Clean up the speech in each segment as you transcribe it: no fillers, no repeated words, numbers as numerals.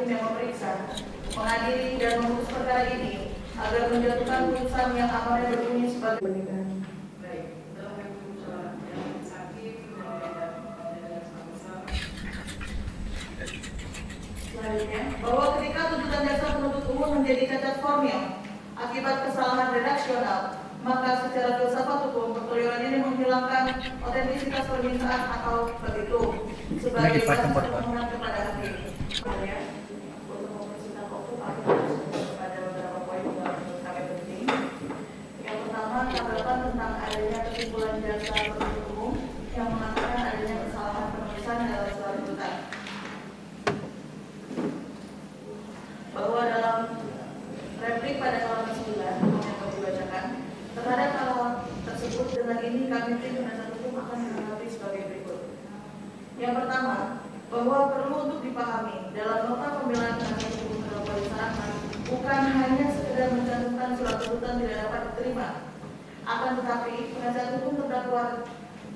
hakim yang memeriksa, mengadili dan memutus perkara ini agar menjatuhkan putusan yang amannya berbunyi sebagai pernikahan. Baik, dalam pembicaraan yang sakit selanjutnya, bahwa ketika tuntutan jaksa penuntut umum menjadi cacat formil akibat kesalahan redaksional, maka secara filsafat hukum perkeliruan ini menghilangkan otentisitas permintaan atau petitum sebagai basis permohonan kepada hakim. Kemudian, untuk mempersingkat waktu, kami masuk kepada beberapa poin yang menurut kami penting. Yang pertama, tanggapan tentang adanya kesimpulan jaksa penuntut umum yang mengatakan adanya kesalahan penulisan dalam surat tuntutan. Bahwa dalam replik pada halaman 9 yang kami bacakan, terhadap hal tersebut dengan ini kami tim penasihat hukum akan menanggapi sebagai berikut. Yang pertama, bahwa perlu untuk dipahami dalam nota pembelaan penasihat hukum terdakwa disarankan bukan hanya sekedar mencantumkan surat tuntutan tidak dapat diterima, akan tetapi penasihat hukum terdakwa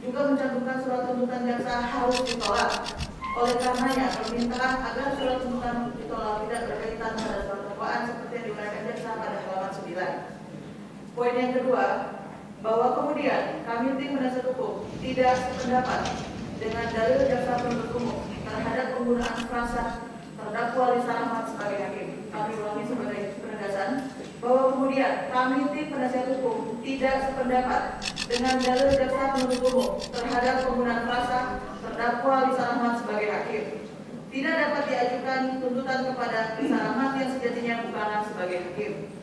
juga mencantumkan surat tuntutan jaksa harus ditolak. Oleh karenanya, permintaan agar surat tuntutan ditolak tidak berkaitan pada surat dakwaan seperti yang diuraikan jaksa pada halaman 9. Poin yang kedua, bahwa kemudian kami tim penasihat hukum tidak sependapat dengan dalil jaksa penuntut umum terhadap penggunaan frasa terdakwa Lisa Rahmat sebagai hakim. Kami ulangi sebagai penegasan bahwa kemudian kami tim penasihat hukum tidak sependapat dengan dalil jaksa penuntut umum terhadap penggunaan frasa terdakwa Lisa Rahmat sebagai hakim. Tidak dapat diajukan tuntutan kepada Lisa Rahmat yang sejatinya bukanlah sebagai hakim.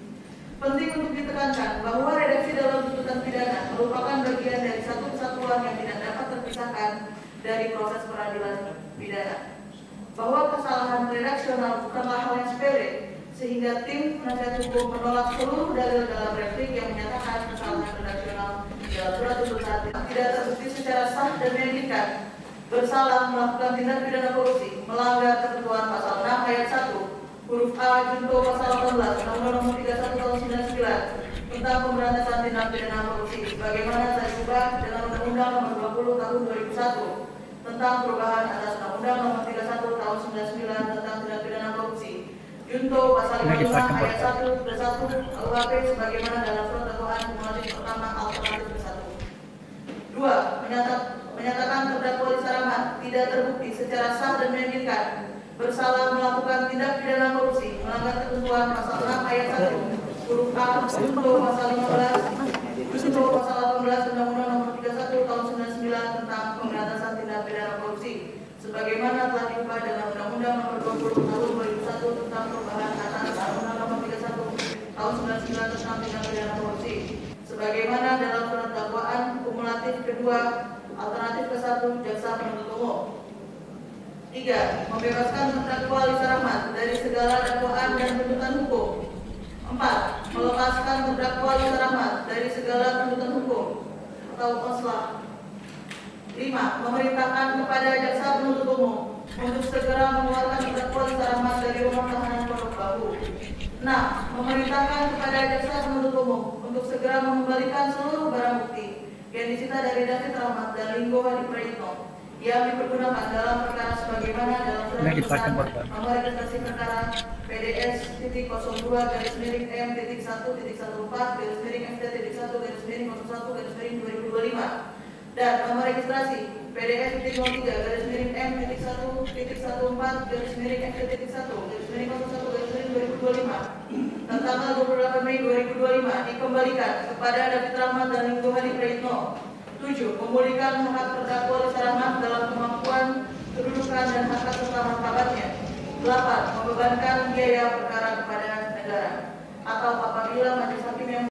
Penting untuk ditekankan bahwa redaksi dalam tuntutan pidana merupakan bagian dari satu kesatuan yang tidak dapat terpisahkan dari proses peradilan pidana. Bahwa kesalahan redaksional bukanlah hal yang sepele, sehingga tim penasihat hukum menolak seluruh dalil dalam replik yang menyatakan kesalahan redaksional dalam surat tuntutan tidak terbukti secara sah dan meyakinkan bersalah melakukan tindak pidana korupsi melanggar ketentuan pasal 6 ayat 1 huruf A junto pasal 18 Undang-Undang Nomor 31 Tahun 99 tentang pemberantasan tindak pidana korupsi sebagaimana telah diubah dengan Undang-Undang Nomor 20 Tahun 2001 tentang perubahan atas Undang-Undang Nomor 31 Tahun 99 tentang tindak pidana korupsi junto pasal 55 ayat 1 plus 1 KUHP sebagaimana dalam surat dakwaan kumulatif pertama alternatif bersatu. 2. Menyatakan terdakwa Lisa Rahmat tidak terbukti secara sah dan meyakinkan bersalah melakukan tindak pidana korupsi melanggar ketentuan pasal 6 ayat 1 huruf A junto pasal 15 junto pasal 18 Undang-Undang Nomor 31 Tahun 99 tentang pemberantasan tindak pidana korupsi sebagaimana telah diubah dengan Undang-Undang Nomor 20 Tahun 2001 tentang perubahan atas Undang-Undang Nomor 31 Tahun 99 tentang tindak pidana korupsi sebagaimana dalam surat dakwaan kumulatif kedua alternatif ke-1 jaksa penuntut umum. 3. Membebaskan terdakwa Lisa Rahmat dari segala dakwaan dan tuntutan hukum. 4. Melepaskan terdakwa Lisa Rahmat dari segala tuntutan hukum atau koslah. 5. Memerintahkan kepada jaksa penuntut umum untuk segera mengeluarkan terdakwa Lisa Rahmat dari rumah tahanan Pondok Bambu. 6. Memerintahkan kepada jaksa penuntut umum untuk segera mengembalikan seluruh barang bukti yang disita dari David Rahmat dan Linggo Hadi Prayitno yang dipergunakan dalam perkara sebagaimana dalam surat tuntutan nomor registrasi perkara PDS-014-M.1.1/FT-1/01/2025 dan nomor registrasi PDS-03-M.1.1/FT-1/01/2025 tanggal 28 Mei 2025 dikembalikan kepada David Rahmat dan Linggo Hadi Prayitno. 7. Memulihkan hak terdakwa Lisa Rahmat dalam kemampuan, kedudukan dan hak serta martabatnya. 8. Membebankan biaya perkara kepada negara atau apabila majelis hakim yang